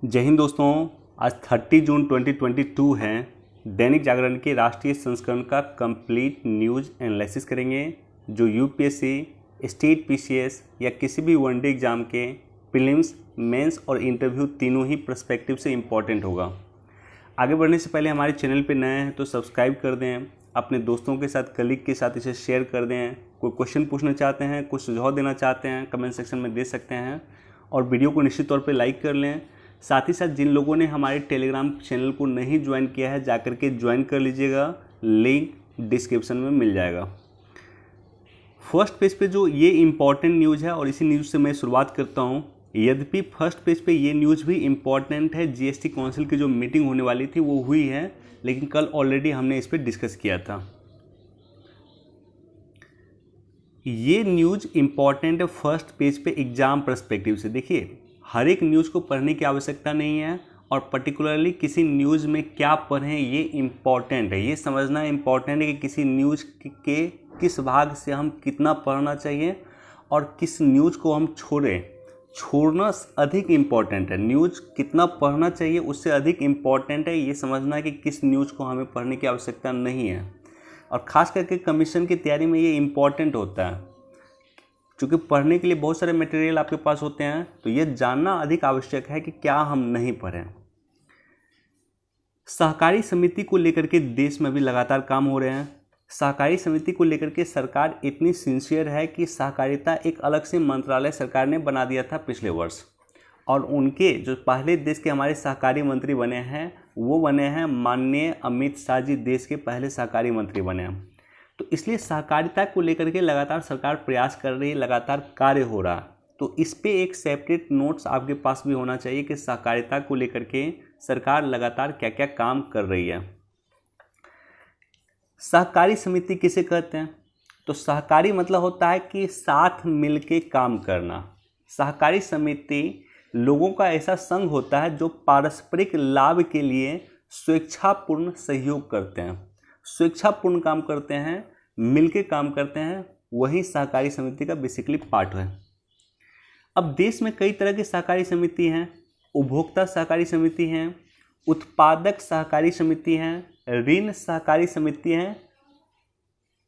जय हिंद दोस्तों। आज 30 जून 2022 है। दैनिक जागरण के राष्ट्रीय संस्करण का कंप्लीट न्यूज़ एनालिसिस करेंगे जो यूपीएससी, स्टेट पीसीएस या किसी भी वनडे एग्ज़ाम के प्रीलिम्स, मेंस और इंटरव्यू तीनों ही पर्सपेक्टिव से इम्पॉर्टेंट होगा। आगे बढ़ने से पहले हमारे चैनल पे नए हैं तो सब्सक्राइब कर दें, अपने दोस्तों के साथ, कलीग के साथ इसे शेयर कर दें। कोई क्वेश्चन पूछना चाहते हैं, कुछ सुझाव देना चाहते हैं, कमेंट सेक्शन में दे सकते हैं और वीडियो को निश्चित तौर पे लाइक कर लें। साथ ही साथ जिन लोगों ने हमारे टेलीग्राम चैनल को नहीं ज्वाइन किया है जाकर के ज्वाइन कर लीजिएगा, लिंक डिस्क्रिप्शन में मिल जाएगा। फर्स्ट पेज पे जो ये इम्पॉर्टेंट न्यूज़ है और इसी न्यूज़ से मैं शुरुआत करता हूँ। यद्यपि फर्स्ट पेज पे ये न्यूज़ भी इम्पॉर्टेंट है, जीएसटी काउंसिल की जो मीटिंग होने वाली थी वो हुई है, लेकिन कल ऑलरेडी हमने इस पर डिस्कस किया था। ये न्यूज़ इम्पॉर्टेंट है फर्स्ट पेज पे एग्जाम पर्सपेक्टिव से। देखिए, हर एक न्यूज़ को पढ़ने की आवश्यकता नहीं है और पर्टिकुलरली किसी न्यूज़ में क्या पढ़ें ये इम्पॉर्टेंट है। ये समझना इम्पॉर्टेंट है कि किसी न्यूज़ के किस भाग से हम कितना पढ़ना चाहिए और किस न्यूज़ को हम छोड़ना अधिक इम्पॉर्टेंट है। न्यूज़ कितना पढ़ना चाहिए उससे अधिक इम्पॉर्टेंट है ये समझना कि किस न्यूज़ को हमें पढ़ने की आवश्यकता नहीं है। और ख़ास करके कमीशन की तैयारी में ये इम्पॉर्टेंट होता है, क्योंकि पढ़ने के लिए बहुत सारे मटेरियल आपके पास होते हैं, तो ये जानना अधिक आवश्यक है कि क्या हम नहीं पढ़ें। सहकारी समिति को लेकर के देश में भी लगातार काम हो रहे हैं। सहकारी समिति को लेकर के सरकार इतनी सिंसियर है कि सहकारिता एक अलग से मंत्रालय सरकार ने बना दिया था पिछले वर्ष, और उनके जो पहले देश के हमारे सहकारी मंत्री बने हैं वो बने हैं माननीय अमित शाह जी। देश के पहले सहकारी मंत्री बने हैं, तो इसलिए सहकारिता को लेकर के लगातार सरकार प्रयास कर रही है, लगातार कार्य हो रहा है। तो इस पे एक सेपरेट नोट्स आपके पास भी होना चाहिए कि सहकारिता को लेकर के सरकार लगातार क्या क्या काम कर रही है। सहकारी समिति किसे कहते हैं? तो सहकारी मतलब होता है कि साथ मिलके काम करना। सहकारी समिति लोगों का ऐसा संघ होता है जो पारस्परिक लाभ के लिए स्वेच्छापूर्ण सहयोग करते हैं, स्वेच्छापूर्ण काम करते हैं, मिलके काम करते हैं। वही सहकारी समिति का बेसिकली पार्ट है। अब देश में कई तरह की सहकारी समिति हैं। उपभोक्ता सहकारी समिति हैं, उत्पादक सहकारी समिति हैं, ऋण सहकारी समिति हैं,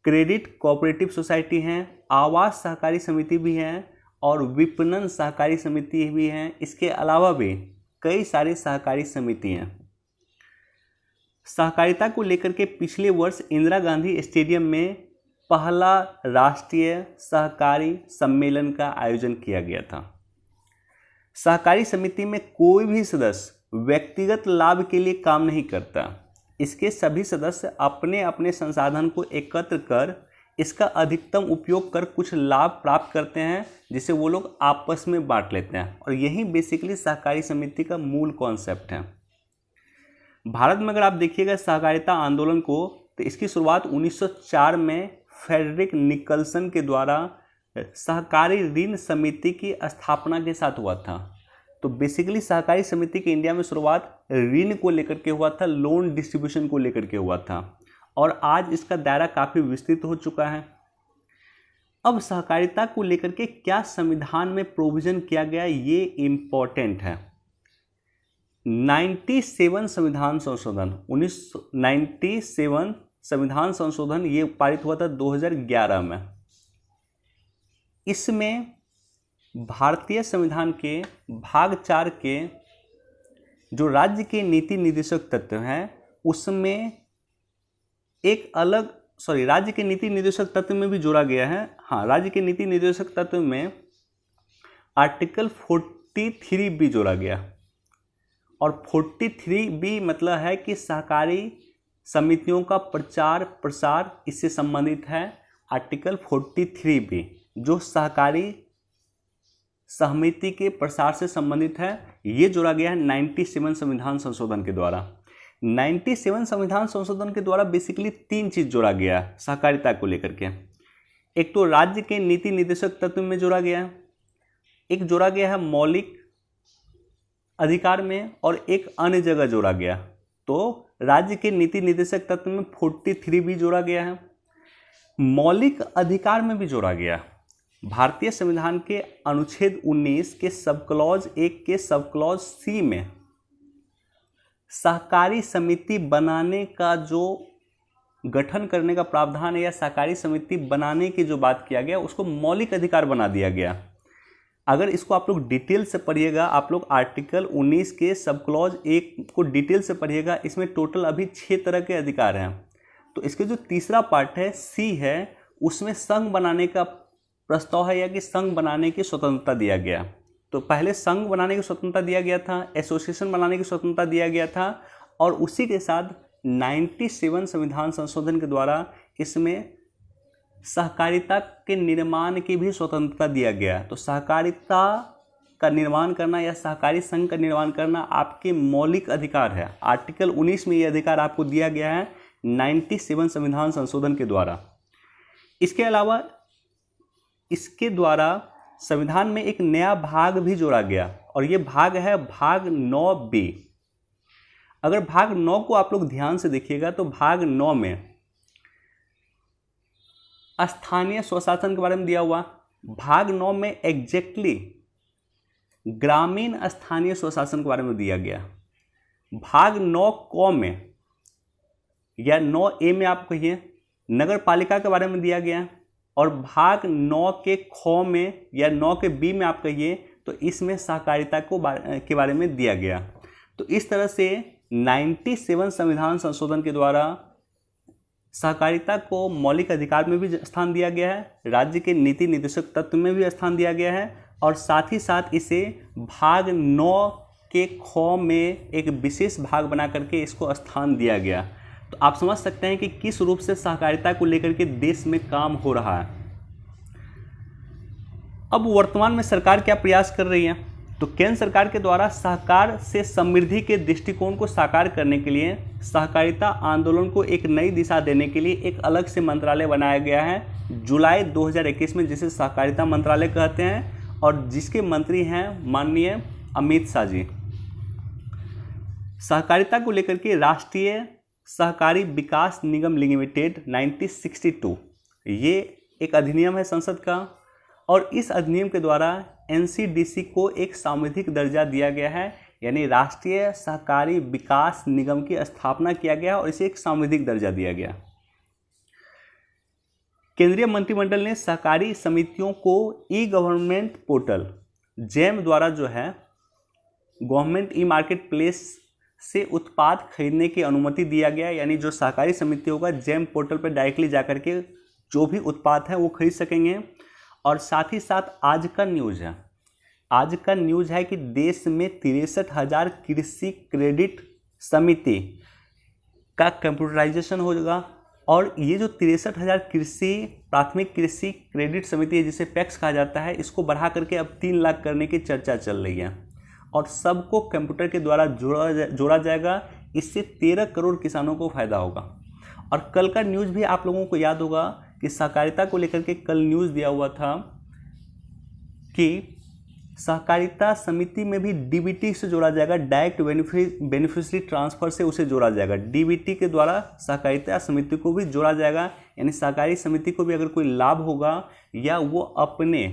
क्रेडिट कोऑपरेटिव सोसाइटी हैं, आवास सहकारी समिति भी हैं और विपणन सहकारी समिति भी हैं। इसके अलावा भी कई सारी सहकारी समिति हैं। सहकारिता को लेकर के पिछले वर्ष इंदिरा गांधी स्टेडियम में पहला राष्ट्रीय सहकारी सम्मेलन का आयोजन किया गया था। सहकारी समिति में कोई भी सदस्य व्यक्तिगत लाभ के लिए काम नहीं करता। इसके सभी सदस्य अपने अपने संसाधन को एकत्र कर इसका अधिकतम उपयोग कर कुछ लाभ प्राप्त करते हैं, जिसे वो लोग आपस में बांट लेते हैं। और यही बेसिकली सहकारी समिति का मूल कॉन्सेप्ट है। भारत में अगर आप देखिएगा सहकारिता आंदोलन को, तो इसकी शुरुआत 1904 में फ्रेडरिक निकलसन के द्वारा सहकारी ऋण समिति की स्थापना के साथ हुआ था। तो बेसिकली सहकारी समिति की इंडिया में शुरुआत ऋण को लेकर के हुआ था, लोन डिस्ट्रीब्यूशन को लेकर के हुआ था, और आज इसका दायरा काफ़ी विस्तृत हो चुका है। अब सहकारिता को लेकर के क्या संविधान में प्रोविज़न किया गया ये इम्पोर्टेंट है। 97 संविधान संशोधन 1997 संविधान संशोधन ये पारित हुआ था 2011 में। इसमें भारतीय संविधान के भाग 4 के जो राज्य के नीति निर्देशक तत्व हैं उसमें एक अलग राज्य के नीति निर्देशक तत्व में भी जोड़ा गया है। हाँ, राज्य के नीति निर्देशक तत्व में आर्टिकल 43 भी जोड़ा गया, और 43B मतलब है कि सहकारी समितियों का प्रचार प्रसार इससे संबंधित है। आर्टिकल 43B जो सहकारी समिति के प्रसार से संबंधित है, ये जोड़ा गया है 97 संविधान संशोधन के द्वारा। 97 संविधान संशोधन के द्वारा बेसिकली 3 चीज़ जोड़ा गया है सहकारिता को लेकर के। एक तो राज्य के नीति निर्देशक तत्व में जोड़ा गया है, एक जोड़ा गया है मौलिक अधिकार में, और एक अन्य जगह जोड़ा गया। तो राज्य के नीति निर्देशक तत्व में 43 भी जोड़ा गया है, मौलिक अधिकार में भी जोड़ा गया। भारतीय संविधान के अनुच्छेद 19 के सब क्लॉज 1 के सब क्लॉज सी में सहकारी समिति बनाने का जो गठन करने का प्रावधान है या सहकारी समिति बनाने की जो बात किया गया उसको मौलिक अधिकार बना दिया गया। अगर इसको आप लोग डिटेल से पढ़िएगा, आप लोग आर्टिकल 19 के सब क्लॉज 1 को डिटेल से पढ़िएगा, इसमें टोटल अभी 6 तरह के अधिकार हैं। तो इसके जो तीसरा पार्ट है सी है, उसमें संघ बनाने का प्रस्ताव है या कि संघ बनाने की स्वतंत्रता दिया गया। तो पहले संघ बनाने की स्वतंत्रता दिया गया था, एसोसिएशन बनाने की स्वतंत्रता दिया गया था, और उसी के साथ 97 संविधान संशोधन के द्वारा इसमें सहकारिता के निर्माण की भी स्वतंत्रता दिया गया। तो सहकारिता का निर्माण करना या सहकारी संघ का निर्माण करना आपके मौलिक अधिकार है। आर्टिकल 19 में ये अधिकार आपको दिया गया है 97 संविधान संशोधन के द्वारा। इसके अलावा इसके द्वारा संविधान में एक नया भाग भी जोड़ा गया, और ये भाग है भाग 9B। अगर भाग 9 को आप लोग ध्यान से देखिएगा तो भाग 9 में स्थानीय स्वशासन के बारे में दिया हुआ। भाग 9 में एग्जैक्टली ग्रामीण स्थानीय स्वशासन के बारे में दिया गया। भाग 9 क में या 9A में आप कहिए नगर पालिका के बारे में दिया गया, और भाग 9 के ख में या 9 के B में आप कहिए तो इसमें सहकारिता के बारे में दिया गया। तो इस तरह से 97 संविधान संशोधन के द्वारा सहकारिता को मौलिक अधिकार में भी स्थान दिया गया है, राज्य के नीति निर्देशक तत्व में भी स्थान दिया गया है, और साथ ही साथ इसे भाग 9 के ख में एक विशेष भाग बना करके इसको स्थान दिया गया। तो आप समझ सकते हैं कि किस रूप से सहकारिता को लेकर के देश में काम हो रहा है। अब वर्तमान में सरकार क्या प्रयास कर रही है, तो केंद्र सरकार के द्वारा सहकार से समृद्धि के दृष्टिकोण को साकार करने के लिए सहकारिता आंदोलन को एक नई दिशा देने के लिए एक अलग से मंत्रालय बनाया गया है जुलाई 2021 में, जिसे सहकारिता मंत्रालय कहते हैं, और जिसके मंत्री हैं माननीय अमित शाह जी। सहकारिता को लेकर के राष्ट्रीय सहकारी विकास निगम लिमिटेड 1962 ये एक अधिनियम है संसद का, और इस अधिनियम के द्वारा NCDC को एक सांविधिक दर्जा दिया गया है, यानी राष्ट्रीय सहकारी विकास निगम की स्थापना किया गया और इसे एक सांविधिक दर्जा दिया गया। केंद्रीय मंत्रिमंडल ने सहकारी समितियों को ई गवर्नमेंट पोर्टल जेम द्वारा जो है गवर्नमेंट ई मार्केट प्लेस से उत्पाद खरीदने की अनुमति दिया गया, यानी जो सहकारी समिति होगा जेम पोर्टल पर डायरेक्टली जाकर के जो भी उत्पाद है वो खरीद सकेंगे। और साथ ही साथ आज का न्यूज़ है कि देश में 63,000 कृषि क्रेडिट समिति का कंप्यूटराइजेशन होगा, और ये जो 63,000 प्राथमिक कृषि क्रेडिट समिति है जिसे पैक्स कहा जाता है, इसको बढ़ा करके अब 3 लाख करने की चर्चा चल रही है, और सबको कंप्यूटर के द्वारा जोड़ा जाएगा। इससे 13 करोड़ किसानों को फायदा होगा। और कल का न्यूज़ भी आप लोगों को याद होगा कि सहकारिता को लेकर के कल न्यूज़ दिया हुआ था कि सहकारिता समिति में भी DBT से जोड़ा जाएगा, डायरेक्ट बेनिफिशियरी ट्रांसफर से उसे जोड़ा जाएगा। DBT के द्वारा सहकारिता समिति को भी जोड़ा जाएगा, यानी सहकारी समिति को भी अगर कोई लाभ होगा या वो अपने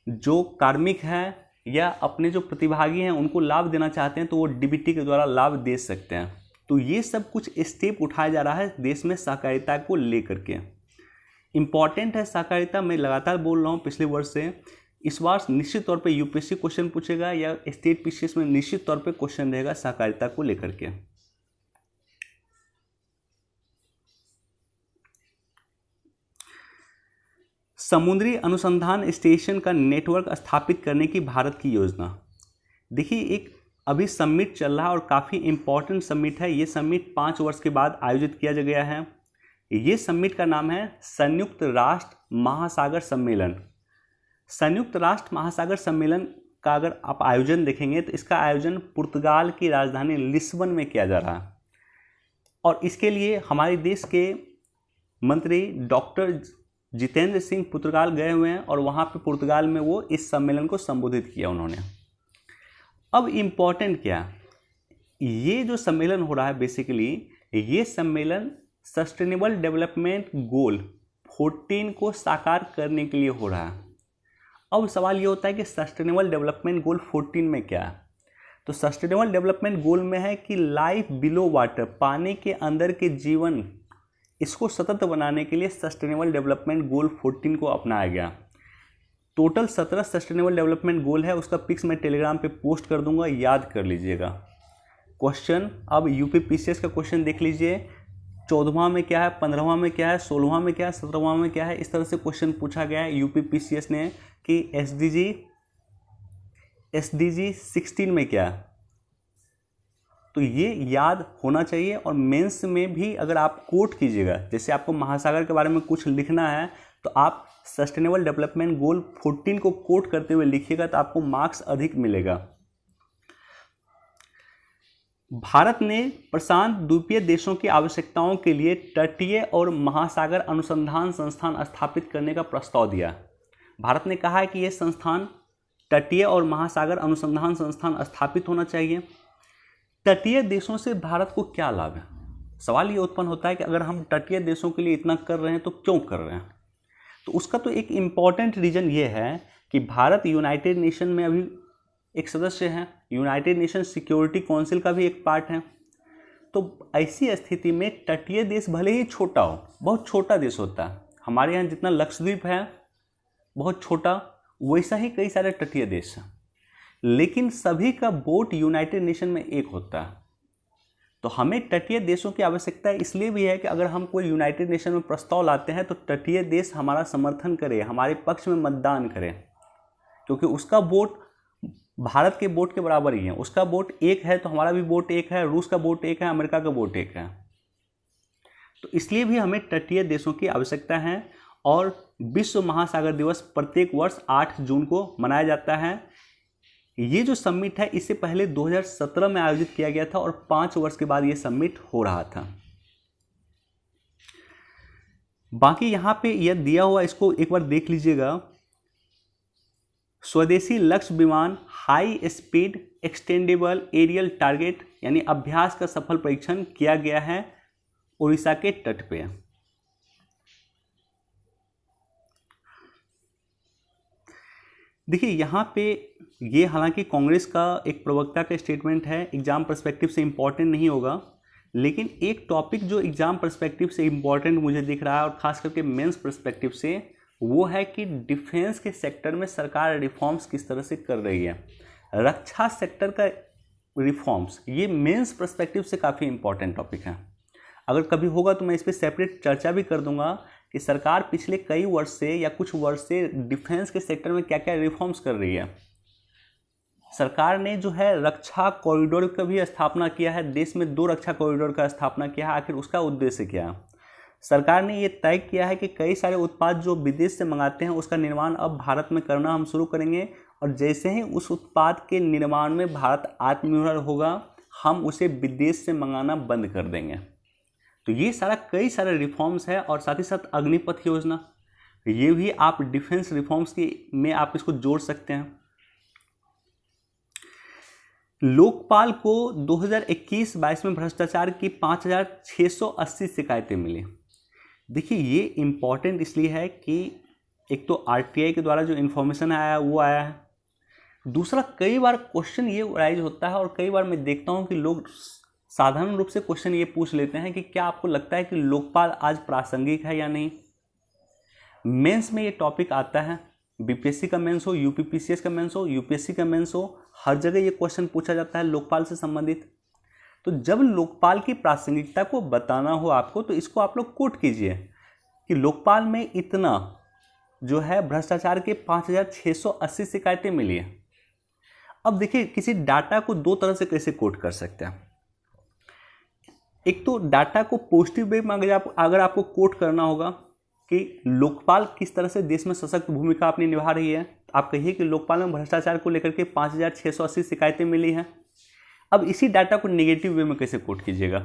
जो कार्मिक हैं या अपने जो प्रतिभागी हैं उनको लाभ देना चाहते हैं तो वो DBT के द्वारा लाभ दे सकते हैं। तो ये सब कुछ स्टेप उठाया जा रहा है देश में सहकारिता को लेकर के। इम्पॉर्टेंट है सहकारिता, मैं लगातार बोल रहा हूँ पिछले वर्ष से। इस बार निश्चित तौर पे UPSC क्वेश्चन पूछेगा या स्टेट PCS में निश्चित तौर पे क्वेश्चन रहेगा सहकारिता को लेकर के। समुद्री अनुसंधान स्टेशन का नेटवर्क स्थापित करने की भारत की योजना। देखिए, एक अभी समिट चल रहा है और काफ़ी इम्पॉर्टेंट समिट है। ये समिट 5 वर्ष के बाद आयोजित किया गया है। ये समिट का नाम है संयुक्त राष्ट्र महासागर सम्मेलन। संयुक्त राष्ट्र महासागर सम्मेलन का अगर आप आयोजन देखेंगे तो इसका आयोजन पुर्तगाल की राजधानी लिस्बन में किया जा रहा है, और इसके लिए हमारे देश के मंत्री डॉक्टर जितेंद्र सिंह पुर्तगाल गए हुए हैं, और वहाँ पे पुर्तगाल में वो इस सम्मेलन को संबोधित किया उन्होंने। अब इम्पॉर्टेंट क्या, ये जो सम्मेलन हो रहा है बेसिकली ये सम्मेलन सस्टेनेबल डेवलपमेंट गोल 14 को साकार करने के लिए हो रहा है। अब सवाल ये होता है कि सस्टेनेबल डेवलपमेंट गोल 14 में क्या है, तो सस्टेनेबल डेवलपमेंट गोल में है कि लाइफ बिलो वाटर, पानी के अंदर के जीवन, इसको सतत बनाने के लिए सस्टेनेबल डेवलपमेंट गोल 14 को अपनाया गया। टोटल 17 सस्टेनेबल डेवलपमेंट गोल है, उसका पिक्स मैं टेलीग्राम पे पोस्ट कर दूंगा, याद कर लीजिएगा। क्वेश्चन अब यूपीपीसीएस का क्वेश्चन देख लीजिए, 14वां में क्या है, 15वां में क्या है, 16वां में क्या है, 17वां में क्या है, इस तरह से क्वेश्चन पूछा गया है यूपीपीसीएस ने कि एसडीजी 16 में क्या है। तो ये याद होना चाहिए। और मेंस में भी अगर आप कोट कीजिएगा, जैसे आपको महासागर के बारे में कुछ लिखना है तो आप सस्टेनेबल डेवलपमेंट गोल 14 को कोट करते हुए लिखिएगा तो आपको मार्क्स अधिक मिलेगा। भारत ने प्रशांत द्वीपीय देशों की आवश्यकताओं के लिए तटीय और महासागर अनुसंधान संस्थान स्थापित करने का प्रस्ताव दिया। भारत ने कहा है कि यह संस्थान तटीय और महासागर अनुसंधान संस्थान स्थापित होना चाहिए। तटीय देशों से भारत को क्या लाभ है? सवाल ये उत्पन्न होता है कि अगर हम तटीय देशों के लिए इतना कर रहे हैं तो क्यों कर रहे हैं? तो उसका तो एक इम्पॉर्टेंट रीज़न ये है कि भारत यूनाइटेड नेशन में अभी एक सदस्य है, यूनाइटेड नेशन सिक्योरिटी काउंसिल का भी एक पार्ट है। तो ऐसी स्थिति में तटीय देश भले ही छोटा हो, बहुत छोटा देश होता है, हमारे यहाँ जितना लक्षद्वीप है बहुत छोटा, वैसा ही कई सारे तटीय देश हैं, लेकिन सभी का वोट यूनाइटेड नेशन में एक होता है। तो हमें तटीय देशों की आवश्यकता इसलिए भी है कि अगर हम कोई यूनाइटेड नेशन में प्रस्ताव लाते हैं तो तटीय देश हमारा समर्थन करे, हमारे पक्ष में मतदान करे, क्योंकि उसका वोट भारत के वोट के बराबर ही है। उसका वोट एक है तो हमारा भी वोट एक है, रूस का वोट एक है, अमेरिका का वोट एक है। तो इसलिए भी हमें तटीय देशों की आवश्यकता है। और विश्व महासागर दिवस प्रत्येक वर्ष 8 जून को मनाया जाता है। ये जो समिट है इससे पहले 2017 में आयोजित किया गया था और 5 वर्ष के बाद ये समिट हो रहा था। बाकी यहाँ पे यह दिया हुआ, इसको एक बार देख लीजिएगा। स्वदेशी लक्ष्य विमान high speed extendable aerial target यानी अभ्यास का सफल परीक्षण किया गया है उड़ीसा के तट पे। देखिए यहाँ पे ये हालांकि कांग्रेस का एक प्रवक्ता का स्टेटमेंट है, एग्जाम पर्सपेक्टिव से इम्पॉर्टेंट नहीं होगा, लेकिन एक टॉपिक जो एग्जाम पर्सपेक्टिव से इम्पॉर्टेंट मुझे दिख रहा है और खास करके मेंस पर्सपेक्टिव से, वो है कि डिफेंस के सेक्टर में सरकार रिफॉर्म्स किस तरह से कर रही है। रक्षा सेक्टर का रिफॉर्म्स, ये मेंस पर्सपेक्टिव से काफ़ी इम्पॉर्टेंट टॉपिक है। अगर कभी होगा तो मैं इस पर सेपरेट चर्चा भी कर दूंगा कि सरकार पिछले कई वर्ष से या कुछ वर्ष से डिफेंस के सेक्टर में क्या क्या रिफॉर्म्स कर रही है। सरकार ने जो है रक्षा कॉरिडोर का भी स्थापना किया है, देश में 2 रक्षा कॉरिडोर का स्थापना किया है। आखिर उसका उद्देश्य क्या है? सरकार ने ये तय किया है कि कई सारे उत्पाद जो विदेश से मंगाते हैं उसका निर्माण अब भारत में करना हम शुरू करेंगे, और जैसे ही उस उत्पाद के निर्माण में भारत आत्मनिर्भर होगा हम उसे विदेश से मंगाना बंद कर देंगे। तो ये सारा कई सारे रिफॉर्म्स है। और साथ ही साथ अग्निपथ योजना, ये भी आप डिफेंस रिफॉर्म्स की में आप इसको जोड़ सकते हैं। लोकपाल को 2021-22 में भ्रष्टाचार की 5680 शिकायतें मिली। देखिए ये इम्पॉर्टेंट इसलिए है कि एक तो आरटीआई के द्वारा जो इन्फॉर्मेशन आया वो आया है, दूसरा कई बार क्वेश्चन ये राइज होता है और कई बार मैं देखता हूँ कि लोग साधारण रूप से क्वेश्चन ये पूछ लेते हैं कि क्या आपको लगता है कि लोकपाल आज प्रासंगिक है या नहीं। मेंस में ये टॉपिक आता है, बीपीएससी का मेंस हो, यूपीपीसीएस का मेंस हो, यूपीएससी का मेंस हो, हर जगह ये क्वेश्चन पूछा जाता है लोकपाल से संबंधित। तो जब लोकपाल की प्रासंगिकता को बताना हो आपको तो इसको आप लोग कोट कीजिए कि लोकपाल में इतना जो है भ्रष्टाचार के 5680 शिकायतें मिली है। अब देखिए किसी डाटा को 2 तरह से कैसे कोट कर सकते हैं। एक तो डाटा को पॉजिटिव वे में अगर आपको कोट करना होगा कि लोकपाल किस तरह से देश में सशक्त भूमिका अपनी निभा रही है, तो आप कहिए कि लोकपाल में भ्रष्टाचार को लेकर के 5680 शिकायतें मिली हैं। अब इसी डाटा को नेगेटिव वे में कैसे कोट कीजिएगा।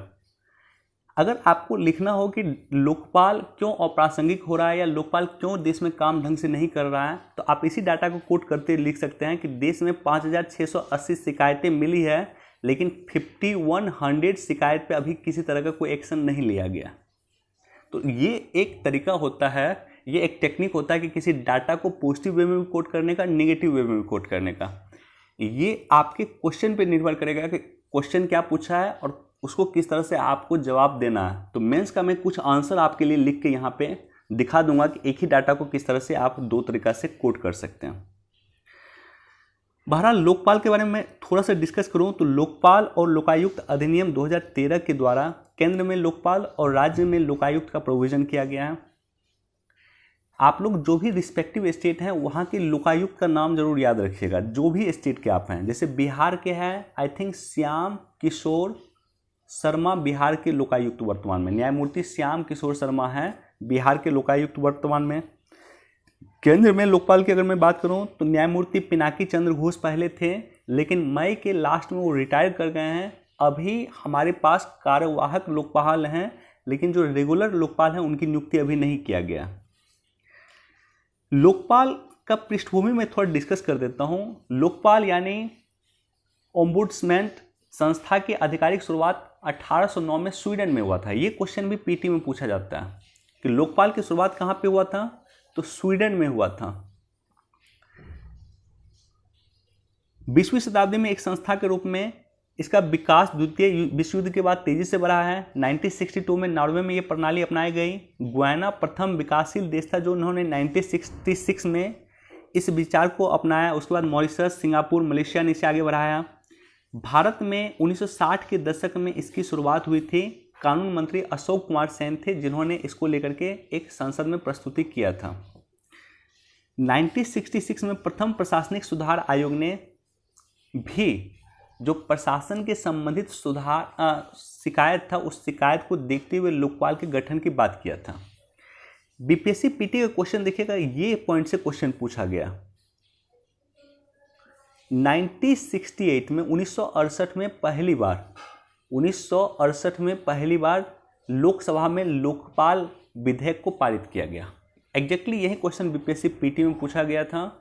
अगर आपको लिखना हो कि लोकपाल क्यों अप्रासंगिक हो रहा है या लोकपाल क्यों देश में काम ढंग से नहीं कर रहा है, तो आप इसी डाटा को कोट करते लिख सकते हैं कि देश में 5680 शिकायतें मिली है, लेकिन 5100 शिकायत पे अभी किसी तरह का कोई एक्शन नहीं लिया गया। तो ये एक तरीका होता है, ये एक टेक्निक होता है कि किसी डाटा को पॉजिटिव वे में भी कोट करने का, नेगेटिव वे में भी कोट करने का। ये आपके क्वेश्चन पे निर्भर करेगा कि क्वेश्चन क्या पूछा है और उसको किस तरह से आपको जवाब देना है। तो मेंस का मैं कुछ आंसर आपके लिए लिख के यहाँ पे दिखा दूंगा कि एक ही डाटा को किस तरह से आप दो तरीका से कोड कर सकते हैं। बहरहाल लोकपाल के बारे में थोड़ा सा डिस्कस करूं तो लोकपाल और लोकायुक्त अधिनियम 2013 के द्वारा केंद्र में लोकपाल और राज्य में लोकायुक्त का प्रोविजन किया गया है। आप लोग जो भी रिस्पेक्टिव स्टेट हैं वहाँ के लोकायुक्त का नाम जरूर याद रखिएगा, जो भी स्टेट के आप हैं। जैसे बिहार के हैं आई थिंक श्याम किशोर शर्मा बिहार के लोकायुक्त वर्तमान में, न्यायमूर्ति श्याम किशोर शर्मा हैं बिहार के लोकायुक्त वर्तमान में। केंद्र में लोकपाल की अगर मैं बात करूं तो न्यायमूर्ति पिनाकी चंद्र घोष पहले थे, लेकिन मई के लास्ट में वो रिटायर कर गए हैं। अभी हमारे पास कार्यवाहक लोकपाल हैं, लेकिन जो रेगुलर लोकपाल हैं उनकी नियुक्ति अभी नहीं किया गया। लोकपाल का पृष्ठभूमि में थोड़ा डिस्कस कर देता हूं। लोकपाल यानी ओम्बुड्समैन संस्था की आधिकारिक शुरुआत 1809 में स्वीडन में हुआ था। ये क्वेश्चन भी पीटी में पूछा जाता है कि लोकपाल की शुरुआत कहाँ पे हुआ था, तो स्वीडन में हुआ था। 20वीं शताब्दी में एक संस्था के रूप में इसका विकास द्वितीय विश्व युद्ध के बाद तेजी से बढ़ा है। 1962 में नॉर्वे में ये प्रणाली अपनाई गई। गुयाना प्रथम विकासशील देश था जो उन्होंने 1966 में इस विचार को अपनाया। उसके बाद मॉरिशस, सिंगापुर, मलेशिया ने इसे आगे बढ़ाया। भारत में 1960 के दशक में इसकी शुरुआत हुई थी। कानून मंत्री अशोक कुमार सेन थे जिन्होंने इसको लेकर के एक संसद में प्रस्तुति किया था। 1966 में प्रथम प्रशासनिक सुधार आयोग ने भी जो प्रशासन के संबंधित सुधार शिकायत था, उस शिकायत को देखते हुए लोकपाल के गठन की बात किया था। बीपीएससी पीटी का क्वेश्चन देखिएगा, ये पॉइंट से क्वेश्चन पूछा गया। 1968 में 1968 में पहली बार लोकसभा में लोकपाल विधेयक को पारित किया गया। एग्जैक्टली यही क्वेश्चन बीपीएससी पीटी में पूछा गया था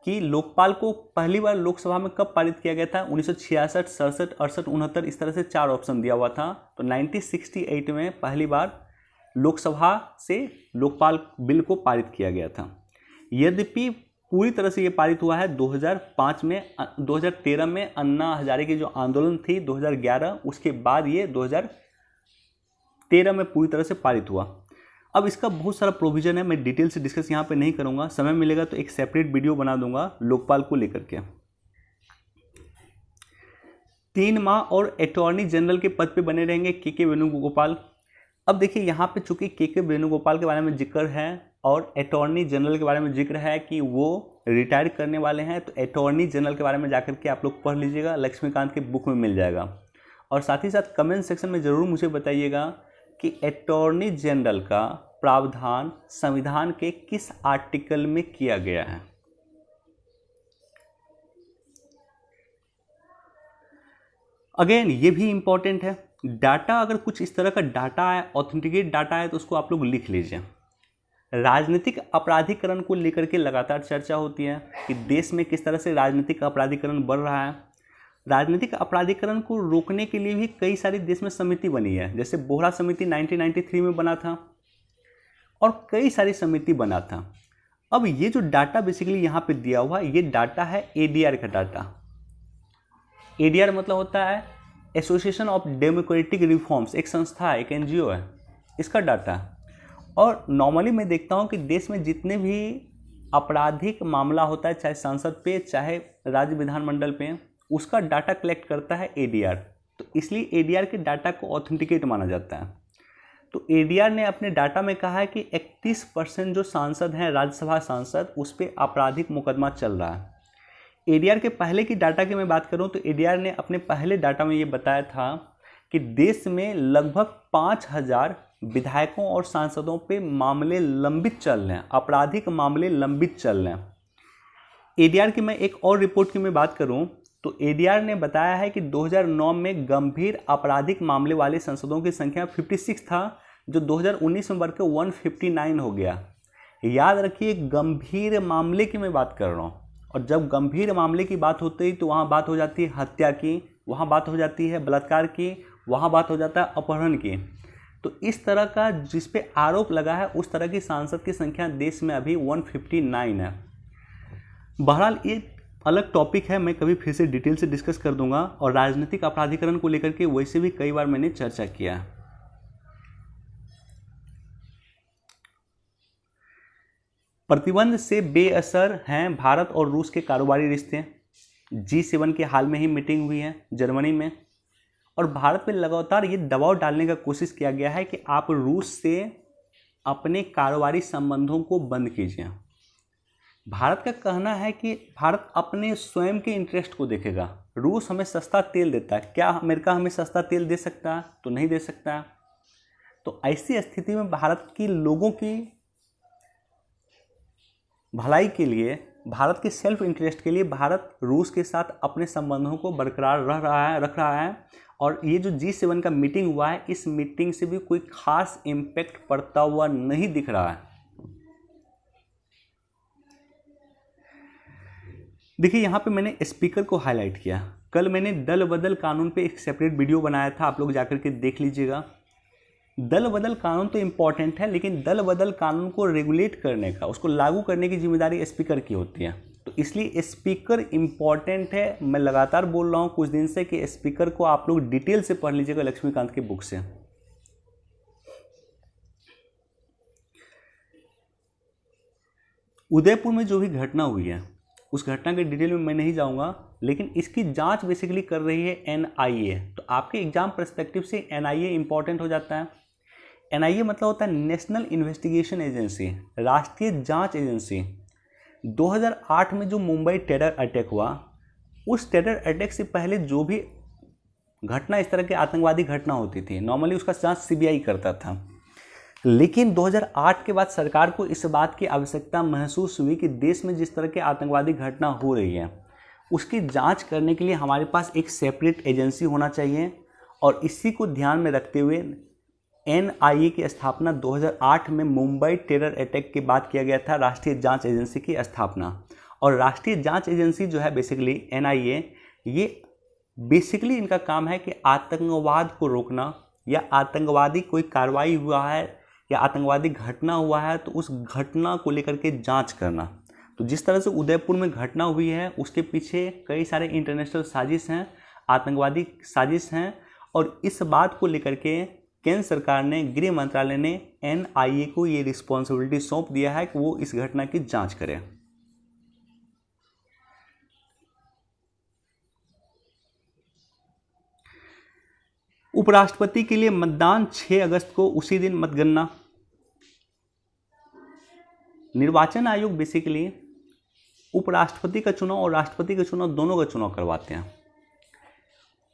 कि लोकपाल को पहली बार लोकसभा में कब पारित किया गया था। 1966, 67, 68, 69 इस तरह से 4 ऑप्शन दिया हुआ था। तो 1968 में पहली बार लोकसभा से लोकपाल बिल को पारित किया गया था। यद्यपि पूरी तरह से ये पारित हुआ है 2005 में, 2013 में अन्ना हजारे की जो आंदोलन थी 2011, उसके बाद ये 2013 में पूरी तरह से पारित हुआ। अब इसका बहुत सारा प्रोविजन है, मैं डिटेल से डिस्कस यहाँ पे नहीं करूँगा। समय मिलेगा तो एक सेपरेट वीडियो बना दूंगा लोकपाल को लेकर के। 3 माह और अटॉर्नी जनरल के पद पे बने रहेंगे के वेणुगोपाल। अब देखिए यहाँ पे चूंकि के वेणुगोपाल के बारे में जिक्र है और अटॉर्नी जनरल के बारे में जिक्र है कि वो रिटायर करने वाले हैं, तो अटॉर्नी जनरल के बारे में जाकर के आप लोग पढ़ लीजिएगा, लक्ष्मीकांत के बुक में मिल जाएगा। और साथ ही साथ कमेंट सेक्शन में ज़रूर मुझे बताइएगा कि अटॉर्नी जनरल का प्रावधान संविधान के किस आर्टिकल में किया गया है। अगेन ये भी इंपॉर्टेंट है। डाटा, अगर कुछ इस तरह का डाटा है, ऑथेंटिकेट डाटा है, तो उसको आप लोग लिख लीजिए। राजनीतिक अपराधीकरण को लेकर के लगातार चर्चा होती है कि देश में किस तरह से राजनीतिक अपराधीकरण बढ़ रहा है। राजनीतिक अपराधीकरण को रोकने के लिए भी कई सारी देश में समिति बनी है। जैसे बोहरा समिति 1993 में बना था और कई सारी समिति बना था। अब ये जो डाटा बेसिकली यहाँ पे दिया हुआ, ये डाटा है एडीआर का डाटा। एडीआर मतलब होता है एसोसिएशन ऑफ डेमोक्रेटिक रिफॉर्म्स, एक संस्था है, एक एनजीओ है, इसका डाटा है। और नॉर्मली मैं देखता हूँ कि देश में जितने भी आपराधिक मामला होता है, चाहे संसद पे चाहे राज्य विधानमंडल पे, उसका डाटा कलेक्ट करता है एडीआर। तो इसलिए एडीआर के डाटा को ऑथेंटिकेट माना जाता है। तो एडीआर ने अपने डाटा में कहा है कि 31% जो सांसद हैं, राज्यसभा सांसद, उस पर आपराधिक मुकदमा चल रहा है। एडीआर के पहले की डाटा की मैं बात करूं तो एडीआर ने अपने पहले डाटा में ये बताया था कि देश में लगभग 5000 विधायकों और सांसदों पे मामले लंबित चल रहे हैं, आपराधिक मामले लंबित चल रहे हैं। एडीआर की मैं एक और रिपोर्ट की मैं बात करूं तो एडीआर ने बताया है कि 2009 में गंभीर आपराधिक मामले वाले सांसदों की संख्या 56 था, जो 2019 में बढ़कर 159 हो गया। याद रखिए, गंभीर मामले की मैं बात कर रहा हूँ। और जब गंभीर मामले की बात होती है तो वहाँ बात हो जाती है हत्या की, वहाँ बात हो जाती है बलात्कार की, वहाँ बात हो जाता है अपहरण की। तो इस तरह का जिस पे आरोप लगा है उस तरह की सांसद की संख्या देश में अभी 159 है। बहरहाल ये अलग टॉपिक है, मैं कभी फिर से डिटेल से डिस्कस कर दूंगा। और राजनीतिक अपराधीकरण को लेकर के वैसे भी कई बार मैंने चर्चा किया है। प्रतिबंध से बेअसर हैं भारत और रूस के कारोबारी रिश्ते। G7 के हाल में ही मीटिंग हुई है जर्मनी में, और भारत पे लगातार ये दबाव डालने का कोशिश किया गया है कि आप रूस से अपने कारोबारी संबंधों को बंद कीजिए। भारत का कहना है कि भारत अपने स्वयं के इंटरेस्ट को देखेगा। रूस हमें सस्ता तेल देता है, क्या अमेरिका हमें सस्ता तेल दे सकता है? तो नहीं दे सकता है। तो ऐसी स्थिति में भारत की लोगों की भलाई के लिए, भारत के सेल्फ इंटरेस्ट के लिए भारत रूस के साथ अपने संबंधों को बरकरार रख रहा है। और ये जो G7 का मीटिंग हुआ है, इस मीटिंग से भी कोई खास इम्पैक्ट पड़ता हुआ नहीं दिख रहा है। देखिए यहाँ पे मैंने स्पीकर को हाईलाइट किया। कल मैंने दल बदल कानून पे एक सेपरेट वीडियो बनाया था, आप लोग जाकर के देख लीजिएगा। दल बदल कानून तो इम्पॉर्टेंट है, लेकिन दल बदल कानून को रेगुलेट करने का, उसको लागू करने की जिम्मेदारी स्पीकर की होती है। तो इसलिए स्पीकर इम्पॉर्टेंट है। मैं लगातार बोल रहा हूँ कुछ दिन से कि स्पीकर को आप लोग डिटेल से पढ़ लीजिएगा लक्ष्मीकांत की बुक से। उदयपुर में जो भी घटना हुई है, उस घटना के डिटेल में मैं नहीं जाऊंगा, लेकिन इसकी जांच बेसिकली कर रही है NIA। तो आपके एग्जाम पर्सपेक्टिव से NIA इंपॉर्टेंट हो जाता है। NIA मतलब होता है नेशनल इन्वेस्टिगेशन एजेंसी, राष्ट्रीय जांच एजेंसी। 2008 में जो मुंबई टेरर अटैक हुआ, उस टेरर अटैक से पहले जो भी घटना, इस तरह की आतंकवादी घटना होती थी, नॉर्मली उसका जांच CBI करता था। लेकिन 2008 के बाद सरकार को इस बात की आवश्यकता महसूस हुई कि देश में जिस तरह की आतंकवादी घटना हो रही है, उसकी जांच करने के लिए हमारे पास एक सेपरेट एजेंसी होना चाहिए। और इसी को ध्यान में रखते हुए NIA की स्थापना 2008 में मुंबई टेरर अटैक के बाद किया गया था, राष्ट्रीय जांच एजेंसी की स्थापना। और राष्ट्रीय जांच एजेंसी जो है बेसिकली NIA, ये बेसिकली इनका काम है कि आतंकवाद को रोकना, या आतंकवादी कोई कार्रवाई हुआ है या आतंकवादी घटना हुआ है तो उस घटना को लेकर के जांच करना। तो जिस तरह से उदयपुर में घटना हुई है, उसके पीछे कई सारे इंटरनेशनल साजिश हैं, आतंकवादी साजिश हैं। और इस बात को लेकर के केंद्र सरकार ने, गृह मंत्रालय ने NIA को ये रिस्पॉन्सिबिलिटी सौंप दिया है कि वो इस घटना की जांच करे। उपराष्ट्रपति के लिए मतदान 6 अगस्त को, उसी दिन मतगणना। निर्वाचन आयोग बेसिकली उपराष्ट्रपति का चुनाव और राष्ट्रपति का चुनाव दोनों का चुनाव करवाते हैं।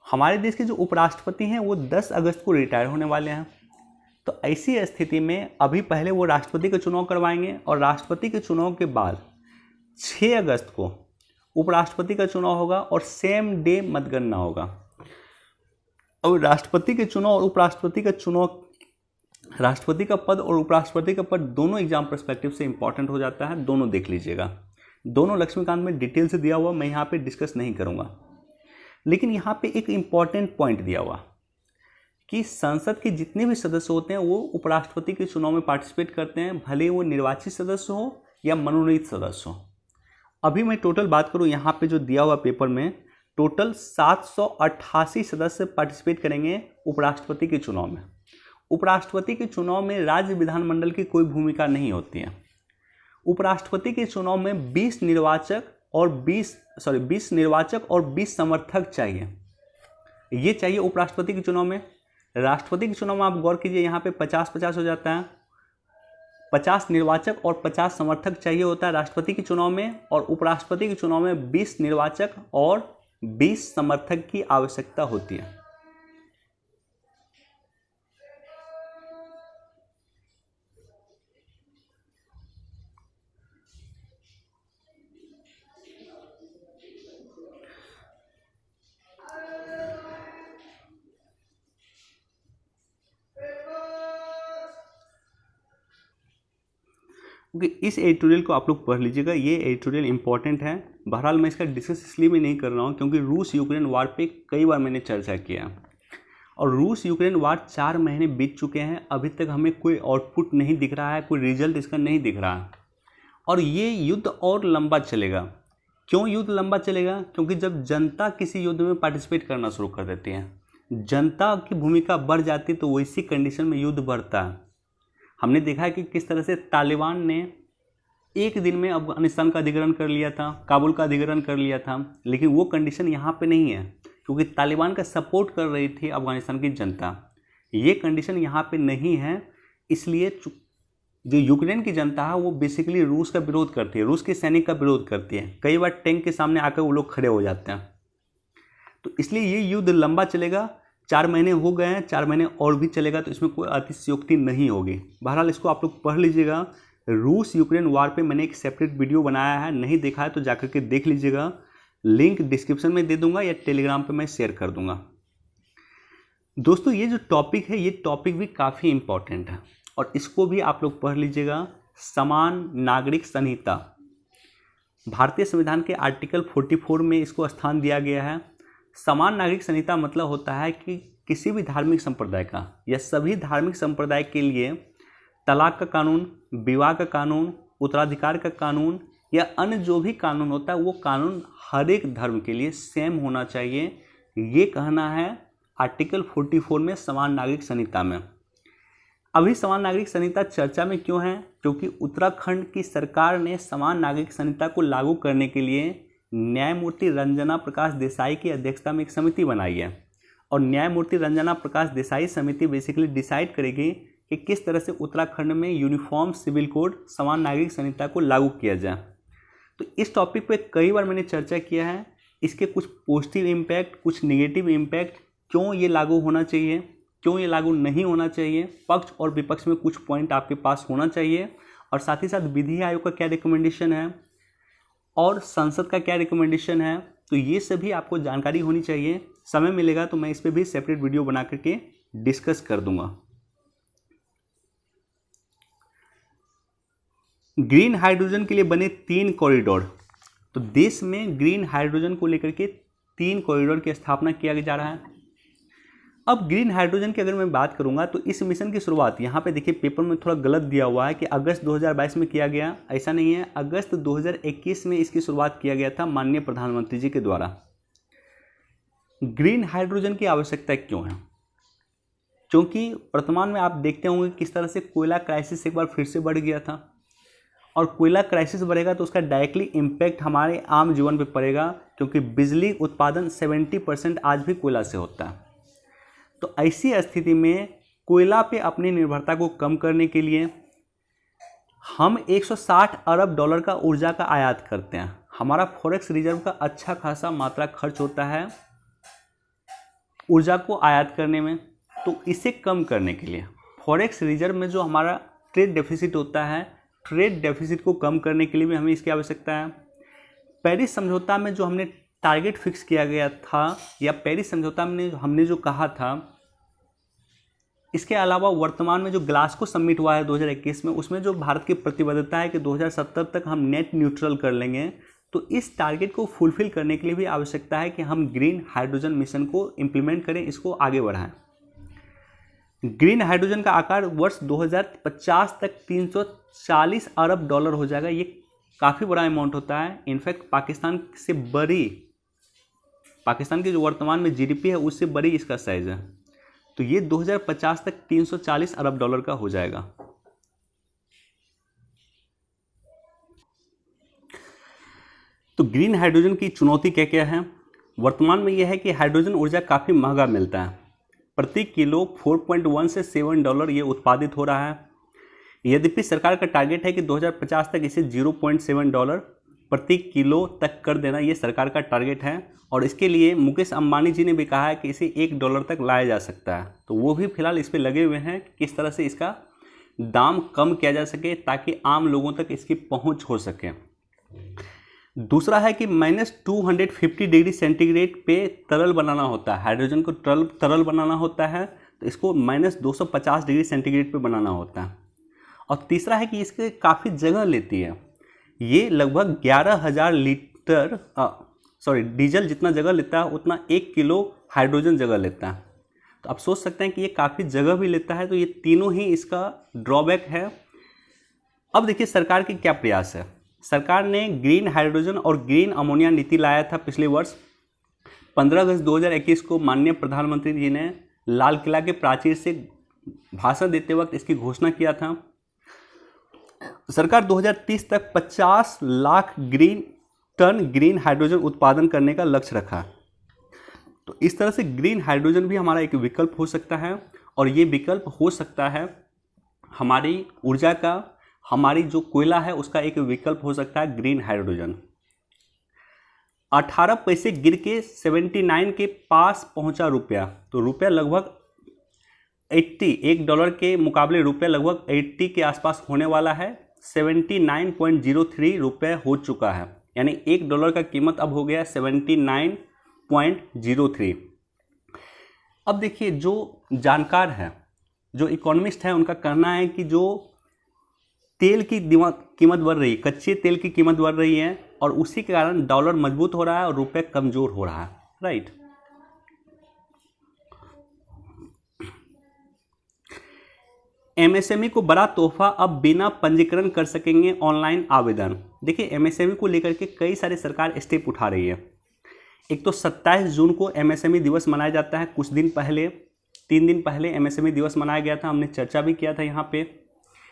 हमारे देश के जो उपराष्ट्रपति हैं वो 10 अगस्त को रिटायर होने वाले हैं। तो ऐसी स्थिति में अभी पहले वो राष्ट्रपति का चुनाव करवाएंगे, और राष्ट्रपति के चुनाव के बाद 6 अगस्त को उपराष्ट्रपति का चुनाव होगा और सेम डे मतगणना होगा। और राष्ट्रपति के चुनाव और उपराष्ट्रपति का चुनाव, राष्ट्रपति का पद और उपराष्ट्रपति का पद दोनों एग्जाम पर्सपेक्टिव से इंपॉर्टेंट हो जाता है। दोनों देख लीजिएगा, दोनों लक्ष्मीकांत में डिटेल से दिया हुआ, मैं यहाँ पे डिस्कस नहीं करूँगा। लेकिन यहाँ पे एक इम्पॉर्टेंट पॉइंट दिया हुआ कि संसद के जितने भी सदस्य होते हैं वो उपराष्ट्रपति के चुनाव में पार्टिसिपेट करते हैं, भले वो निर्वाचित सदस्य हो या मनोनीत सदस्य हो। अभी मैं टोटल बात करूँ, यहाँ पे जो दिया हुआ पेपर में टोटल 788 सदस्य पार्टिसिपेट करेंगे उपराष्ट्रपति के चुनाव में। उपराष्ट्रपति के चुनाव में राज्य विधानमंडल की कोई भूमिका नहीं होती है। उपराष्ट्रपति के चुनाव में 20 निर्वाचक और 20 समर्थक चाहिए। ये चाहिए उपराष्ट्रपति के चुनाव में। राष्ट्रपति के चुनाव में आप गौर कीजिए, यहाँ पे 50-50 हो जाता है। 50 निर्वाचक और 50 समर्थक चाहिए होता है राष्ट्रपति के चुनाव में, और उपराष्ट्रपति के चुनाव में 20 निर्वाचक और 20 समर्थक की आवश्यकता होती है। क्योंकि इस एडिटोरियल को आप लोग पढ़ लीजिएगा, ये एडिटोरियल इंपॉर्टेंट है। बहरहाल मैं इसका डिस्कस इसलिए भी नहीं कर रहा हूँ क्योंकि रूस यूक्रेन वार पे कई बार मैंने चर्चा किया, और रूस यूक्रेन वार 4 महीने बीत चुके हैं, अभी तक हमें कोई आउटपुट नहीं दिख रहा है, कोई रिजल्ट इसका नहीं दिख रहा है। और ये युद्ध और लंबा चलेगा। क्यों युद्ध लंबा चलेगा? क्योंकि जब जनता किसी युद्ध में पार्टिसिपेट करना शुरू कर देती है, जनता की भूमिका बढ़ जाती है, तो वैसी कंडीशन में युद्ध बढ़ता है। हमने देखा है कि किस तरह से तालिबान ने एक दिन में अफगानिस्तान का अधिग्रहण कर लिया था, काबुल का अधिग्रहण कर लिया था, लेकिन वो कंडीशन यहाँ पे नहीं है, क्योंकि तालिबान का सपोर्ट कर रही थी अफगानिस्तान की जनता। ये कंडीशन यहाँ पे नहीं है, इसलिए जो यूक्रेन की जनता है वो बेसिकली रूस का विरोध करती है, रूस के सैनिक का विरोध करती है। कई बार टैंक के सामने आकर वो लोग खड़े हो जाते हैं। तो इसलिए ये युद्ध लंबा चलेगा। 4 महीने हो गए हैं, 4 महीने और भी चलेगा, तो इसमें कोई अतिशयोक्ति नहीं होगी। बहरहाल इसको आप लोग पढ़ लीजिएगा। रूस यूक्रेन वार पे मैंने एक सेपरेट वीडियो बनाया है, नहीं देखा है तो जाकर के देख लीजिएगा। लिंक डिस्क्रिप्शन में दे दूंगा या टेलीग्राम पे मैं शेयर कर दूंगा। दोस्तों, ये जो टॉपिक है, ये टॉपिक भी काफ़ी इम्पॉर्टेंट है और इसको भी आप लोग पढ़ लीजिएगा। समान नागरिक संहिता, भारतीय संविधान के आर्टिकल 44 में इसको स्थान दिया गया है। समान नागरिक संहिता मतलब होता है कि किसी भी धार्मिक संप्रदाय का या सभी धार्मिक संप्रदाय के लिए तलाक का कानून, विवाह का कानून, उत्तराधिकार का कानून या अन्य जो भी कानून होता है वो कानून हर एक धर्म के लिए सेम होना चाहिए। ये कहना है आर्टिकल 44 में समान नागरिक संहिता में। अभी समान नागरिक संहिता चर्चा में क्यों है? क्योंकि उत्तराखंड की सरकार ने समान नागरिक संहिता को लागू करने के लिए न्यायमूर्ति रंजना प्रकाश देसाई की अध्यक्षता में एक समिति बनाई है और न्यायमूर्ति रंजना प्रकाश देसाई समिति बेसिकली डिसाइड करेगी कि किस तरह से उत्तराखंड में यूनिफॉर्म सिविल कोड समान नागरिक संहिता को लागू किया जाए। तो इस टॉपिक पे कई बार मैंने चर्चा किया है, इसके कुछ पॉजिटिव इम्पैक्ट, कुछ नेगेटिव इम्पैक्ट, क्यों ये लागू होना चाहिए, क्यों ये लागू नहीं होना चाहिए, पक्ष और विपक्ष में कुछ पॉइंट आपके पास होना चाहिए, और साथ ही साथ विधि आयोग का क्या रिकमेंडेशन है और संसद का क्या रिकमेंडेशन है। तो ये सभी आपको जानकारी होनी चाहिए। समय मिलेगा तो मैं इस पर भी सेपरेट वीडियो बना करके डिस्कस कर दूंगा। ग्रीन हाइड्रोजन के लिए बने 3 कॉरिडोर। तो देश में ग्रीन हाइड्रोजन को लेकर के 3 कॉरिडोर की स्थापना किया जा रहा है। अब ग्रीन हाइड्रोजन की अगर मैं बात करूंगा तो इस मिशन की शुरुआत यहाँ पे देखिए पेपर में थोड़ा गलत दिया हुआ है कि अगस्त 2022 में किया गया, ऐसा नहीं है। अगस्त 2021 में इसकी शुरुआत किया गया था माननीय प्रधानमंत्री जी के द्वारा। ग्रीन हाइड्रोजन की आवश्यकता क्यों है? क्योंकि वर्तमान में आप देखते होंगे किस तरह से कोयला क्राइसिस एक बार फिर से बढ़ गया था, और कोयला क्राइसिस बढ़ेगा तो उसका डायरेक्टली इम्पैक्ट हमारे आम जीवन पे पड़ेगा, क्योंकि बिजली उत्पादन 70% आज भी कोयला से होता है। तो ऐसी स्थिति में कोयला पे अपनी निर्भरता को कम करने के लिए हम 160 अरब डॉलर का ऊर्जा का आयात करते हैं। हमारा फॉरेक्स रिजर्व का अच्छा खासा मात्रा खर्च होता है ऊर्जा को आयात करने में। तो इसे कम करने के लिए फॉरेक्स रिजर्व में जो हमारा ट्रेड डेफिसिट होता है, ट्रेड डेफिसिट को कम करने के लिए भी हमें इसकी आवश्यकता है। पेरिस समझौता में जो हमने टारगेट फिक्स किया गया था, या पेरिस समझौता में हमने जो कहा था, इसके अलावा वर्तमान में जो ग्लासगो समिट हुआ है 2021 में, उसमें जो भारत की प्रतिबद्धता है कि 2070 तक हम नेट न्यूट्रल कर लेंगे। तो इस टारगेट को फुलफिल करने के लिए भी आवश्यकता है कि हम ग्रीन हाइड्रोजन मिशन को इम्प्लीमेंट करें, इसको आगे बढ़ाएं। ग्रीन हाइड्रोजन का आकार वर्ष 2050 तक 340 अरब डॉलर हो जाएगा। ये काफ़ी बड़ा अमाउंट होता है। इनफैक्ट पाकिस्तान से बड़ी, पाकिस्तान की जो वर्तमान में जीडीपी है उससे बड़ी इसका साइज है। तो ये 2050 तक 340 अरब डॉलर का हो जाएगा। तो ग्रीन हाइड्रोजन की चुनौती क्या क्या है? वर्तमान में यह है कि हाइड्रोजन ऊर्जा काफ़ी महंगा मिलता है। प्रति किलो 4.1 से 7 डॉलर ये उत्पादित हो रहा है। यद्यपि सरकार का टारगेट है कि 2050 तक इसे 0.7 डॉलर प्रति किलो तक कर देना, ये सरकार का टारगेट है। और इसके लिए मुकेश अंबानी जी ने भी कहा है कि इसे 1 डॉलर तक लाया जा सकता है। तो वो भी फिलहाल इस पर लगे हुए हैं कि किस तरह से इसका दाम कम किया जा सके ताकि आम लोगों तक इसकी पहुंच हो सके। दूसरा है कि -250 डिग्री सेंटीग्रेड पे तरल बनाना होता है। हाइड्रोजन को तरल बनाना होता है तो इसको -250 डिग्री सेंटीग्रेड पे बनाना होता है। और तीसरा है कि इसके काफ़ी जगह लेती है। ये लगभग 11,000 लीटर डीजल जितना जगह लेता है उतना 1 किलो हाइड्रोजन जगह लेता है। तो आप सोच सकते हैं कि ये काफ़ी जगह भी लेता है। तो ये तीनों ही इसका ड्रॉबैक है। अब देखिए सरकार के क्या प्रयास है। सरकार ने ग्रीन हाइड्रोजन और ग्रीन अमोनिया नीति लाया था पिछले वर्ष 15 अगस्त 2021 को माननीय प्रधानमंत्री जी ने लाल किला के प्राचीर से भाषण देते वक्त इसकी घोषणा किया था। सरकार 2030 तक 50 लाख टन ग्रीन हाइड्रोजन उत्पादन करने का लक्ष्य रखा। तो इस तरह से ग्रीन हाइड्रोजन भी हमारा एक विकल्प हो सकता है, और ये विकल्प हो सकता है हमारी ऊर्जा का, हमारी जो कोयला है उसका एक विकल्प हो सकता है ग्रीन हाइड्रोजन। 18 पैसे गिर के 79 के पास पहुंचा रुपया, तो रुपया लगभग 80, $1 के मुकाबले रुपया लगभग 80 के आसपास होने वाला है। 79.03 रुपये हो चुका है, यानी $1 का कीमत अब हो गया 79.03। अब देखिए, जो जानकार है, जो इकोनॉमिस्ट है, उनका कहना है कि जो तेल की कीमत बढ़ रही है, कच्चे तेल की कीमत बढ़ रही है, और उसी के कारण डॉलर मजबूत हो रहा है और रुपये कमजोर हो रहा है, राइट। एमएसएमई को बड़ा तोहफा, अब बिना पंजीकरण कर सकेंगे ऑनलाइन आवेदन। देखिए, एमएसएमई को लेकर के कई सारे सरकार स्टेप उठा रही है। एक तो 27 जून को एमएसएमई दिवस मनाया जाता है। कुछ दिन पहले, 3 दिन पहले एमएसएमई दिवस मनाया गया था, हमने चर्चा भी किया था यहाँ पे।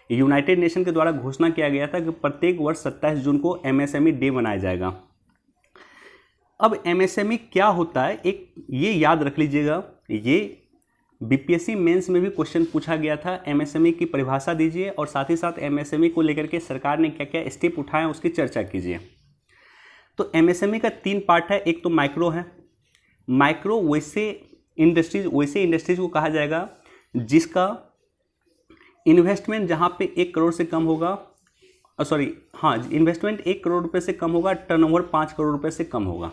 यूनाइटेड नेशन के द्वारा घोषणा किया गया था कि प्रत्येक वर्ष 27 जून को एमएसएमई डे मनाया जाएगा। अब एमएसएमई क्या होता है, एक ये याद रख लीजिएगा, ये बीपीएससी मेंस में भी क्वेश्चन पूछा गया था। एमएसएमई की परिभाषा दीजिए, और साथ ही साथ एमएसएमई को लेकर के सरकार ने क्या क्या स्टेप उठाए उसकी चर्चा कीजिए। तो एमएसएमई का 3 पार्ट है। एक तो माइक्रो है। माइक्रो वैसे इंडस्ट्रीज को कहा जाएगा जिसका इन्वेस्टमेंट जहाँ पे 1 करोड़ से कम होगा, इन्वेस्टमेंट 1 करोड़ रुपए से कम होगा, टर्नओवर 5 करोड़ रुपए से कम होगा।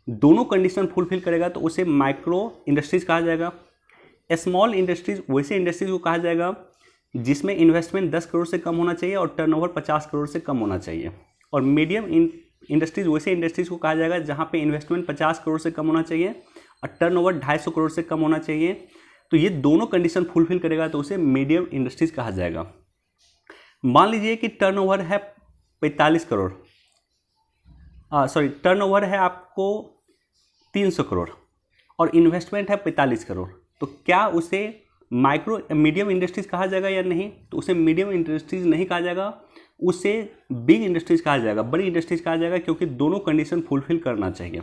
दोनों कंडीशन फुलफिल करेगा तो उसे माइक्रो इंडस्ट्रीज कहा जाएगा। स्मॉल इंडस्ट्रीज वैसे इंडस्ट्रीज को कहा जाएगा जिसमें इन्वेस्टमेंट 10 करोड़ से कम होना चाहिए और टर्नओवर 50 करोड़ से कम होना चाहिए। और मीडियम इंडस्ट्रीज वैसे इंडस्ट्रीज को कहा जाएगा जहाँ पे इन्वेस्टमेंट 50 करोड़ से कम होना चाहिए और टर्नओवर 250 करोड़ से कम होना चाहिए। तो ये दोनों कंडीशन फुलफिल करेगा तो उसे मीडियम इंडस्ट्रीज कहा जाएगा। मान लीजिए कि टर्नओवर है 45 करोड़, टर्नओवर है आपको 300 करोड़ और इन्वेस्टमेंट है 45 करोड़, तो क्या उसे मीडियम इंडस्ट्रीज कहा जाएगा या नहीं? तो उसे मीडियम इंडस्ट्रीज नहीं कहा जाएगा, उसे बिग इंडस्ट्रीज कहा जाएगा, बड़ी इंडस्ट्रीज कहा जाएगा, क्योंकि दोनों कंडीशन फुलफिल करना चाहिए।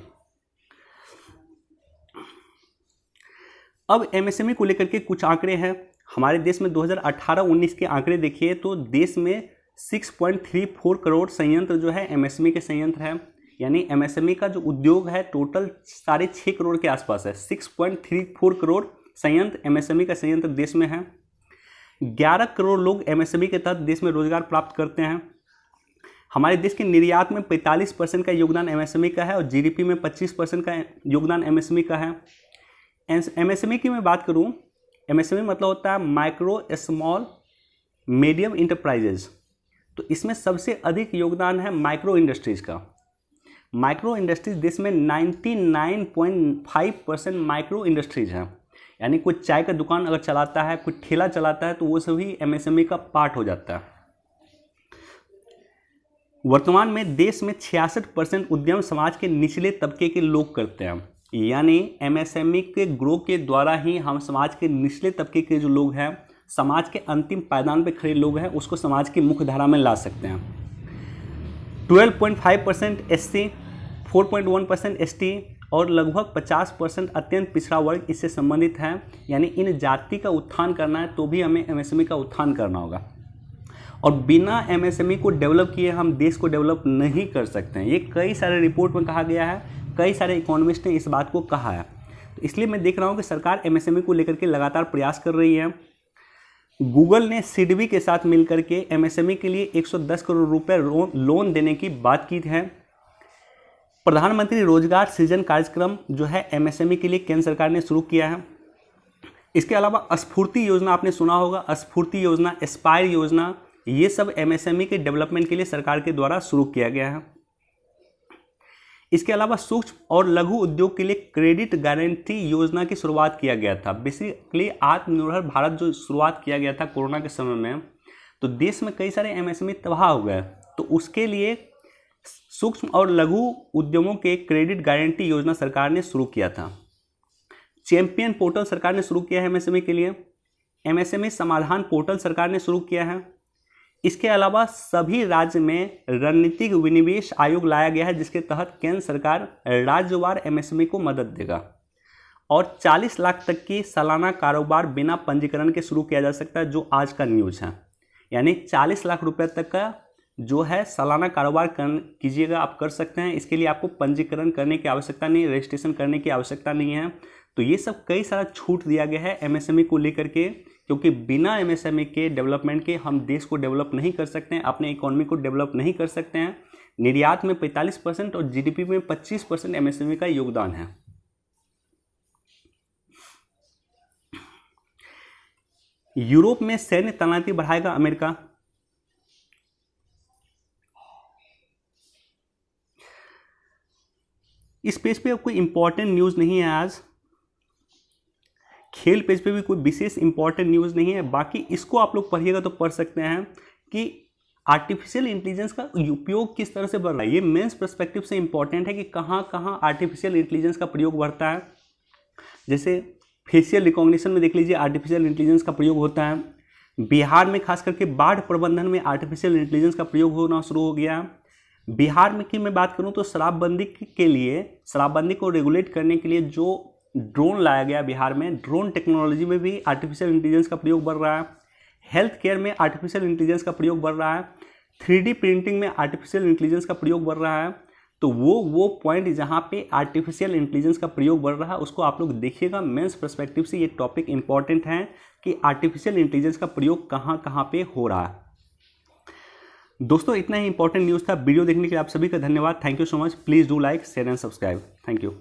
अब एमएसएमई को लेकर के कुछ आंकड़े हैं। हमारे देश में 2018-19 के आंकड़े देखिए तो देश में 6.34 करोड़ संयंत्र जो है एमएसएमई के संयंत्र है, यानी एमएसएमई का जो उद्योग है टोटल 6.5 करोड़ के आसपास है। 6.34 करोड़ संयंत्र एमएसएमई का संयंत्र देश में है। 11 करोड़ लोग एमएसएमई के तहत देश में रोजगार प्राप्त करते हैं। हमारे देश के निर्यात में 45% का योगदान एमएसएमई का है और जीडीपी में 25% का योगदान एमएसएमई का है। एमएसएमई की मैं बात करूं, एमएसएमई मतलब होता है माइक्रो स्मॉल मीडियम इंटरप्राइजेज, तो इसमें सबसे अधिक योगदान है माइक्रो इंडस्ट्रीज का। माइक्रो इंडस्ट्रीज देश में 99.5% माइक्रो इंडस्ट्रीज है, यानी कोई चाय का दुकान अगर चलाता है, कोई ठेला चलाता है, तो वो सभी एमएसएमई का पार्ट हो जाता है। वर्तमान में देश में 66% उद्यम समाज के निचले तबके के लोग करते हैं, यानी एमएसएमई के ग्रो के द्वारा ही हम समाज के निचले तबके के जो लोग हैं, समाज के अंतिम पायदान पे खड़े लोग हैं, उसको समाज की मुख्य धारा में ला सकते हैं। 12.5% एससी, 4.1% एसटी और लगभग 50% अत्यंत पिछड़ा वर्ग इससे संबंधित है। यानी इन जाति का उत्थान करना है तो भी हमें एमएसएमई का उत्थान करना होगा, और बिना एमएसएमई को डेवलप किए हम देश को डेवलप नहीं कर सकते हैं। ये कई सारे रिपोर्ट में कहा गया है, कई सारे इकोनॉमिस्ट ने इस बात को कहा है। तो इसलिए मैं देख रहा हूँ कि सरकार एमएसएमई को लेकर के लगातार प्रयास कर रही है। गूगल ने सिडबी के साथ मिलकर के एमएसएमई के लिए 110 करोड़ रुपए लोन देने की बात की है। प्रधानमंत्री रोजगार सृजन कार्यक्रम जो है एमएसएमई के लिए केंद्र सरकार ने शुरू किया है। इसके अलावा स्फूर्ति योजना आपने सुना होगा, स्फूर्ति योजना, एस्पायर योजना, ये सब एमएसएमई के डेवलपमेंट के लिए सरकार के द्वारा शुरू किया गया है। इसके अलावा सूक्ष्म और लघु उद्योग के लिए क्रेडिट गारंटी योजना की शुरुआत किया गया था। बेसिकली आत्मनिर्भर भारत जो शुरुआत किया गया था कोरोना के समय में, तो देश में कई सारे एमएसएमई तबाह हो गए, तो उसके लिए सूक्ष्म और लघु उद्यमों के क्रेडिट गारंटी योजना सरकार ने शुरू किया था। चैंपियन पोर्टल सरकार ने शुरू किया है एमएसएमई के लिए। एमएसएमई समाधान पोर्टल सरकार ने शुरू किया है। इसके अलावा सभी राज्य में रणनीतिक विनिवेश आयोग लाया गया है, जिसके तहत केंद्र सरकार राज्यवार एमएसएमई को मदद देगा। और 40 लाख तक की सालाना कारोबार बिना पंजीकरण के शुरू किया जा सकता है, जो आज का न्यूज़ है। यानी 40 लाख रुपए तक का जो है सालाना कारोबार कीजिएगा, आप कर सकते हैं। इसके लिए आपको पंजीकरण करने की आवश्यकता नहीं, रजिस्ट्रेशन करने की आवश्यकता नहीं है। तो ये सब कई सारा छूट दिया गया है एमएसएमई को लेकर के, क्योंकि बिना एमएसएमई के डेवलपमेंट के हम देश को डेवलप नहीं कर सकते हैं, अपने इकोनॉमी को डेवलप नहीं कर सकते हैं। निर्यात में 45% और जीडीपी में 25% एमएसएमई का योगदान है। यूरोप में सैन्य तैनाती बढ़ाएगा अमेरिका। इस पेज पे कोई इंपॉर्टेंट न्यूज़ नहीं है आज। खेल पेज पे भी कोई विशेष इंपॉर्टेंट न्यूज़ नहीं है। बाकी इसको आप लोग पढ़िएगा तो पढ़ सकते हैं कि आर्टिफिशियल इंटेलिजेंस का उपयोग किस तरह से बढ़ रहा है। ये मेंस पर्सपेक्टिव से इंपॉर्टेंट है कि कहाँ कहाँ आर्टिफिशियल इंटेलिजेंस का प्रयोग बढ़ता है। जैसे फेशियल रिकॉग्निशन में देख लीजिए, आर्टिफिशियल इंटेलिजेंस का प्रयोग होता है। बिहार में खास करके बाढ़ प्रबंधन में आर्टिफिशियल इंटेलिजेंस का प्रयोग होना शुरू हो गया। बिहार में की मैं बात करूं तो शराबबंदी के लिए, शराबबंदी को रेगुलेट करने के लिए जो ड्रोन लाया गया बिहार में, ड्रोन टेक्नोलॉजी में भी आर्टिफिशियल इंटेलिजेंस का प्रयोग बढ़ रहा है। हेल्थ केयर में आर्टिफिशियल इंटेलिजेंस का प्रयोग बढ़ रहा है। 3D प्रिंटिंग में आर्टिफिशियल इंटेलिजेंस का प्रयोग बढ़ रहा है। तो वो पॉइंट जहाँ पे आर्टिफिशियल इंटेलिजेंस का प्रयोग बढ़ रहा है उसको आप लोग देखिएगा। मेंस पर्सपेक्टिव से ये टॉपिक इंपॉर्टेंट है कि आर्टिफिशियल इंटेलिजेंस का प्रयोग कहाँ कहाँ पे हो रहा है। दोस्तों इतना ही इंपॉर्टेंट न्यूज़ था। वीडियो देखने के लिए आप सभी का धन्यवाद। Thank you so much. Please do like, share and subscribe. Thank you.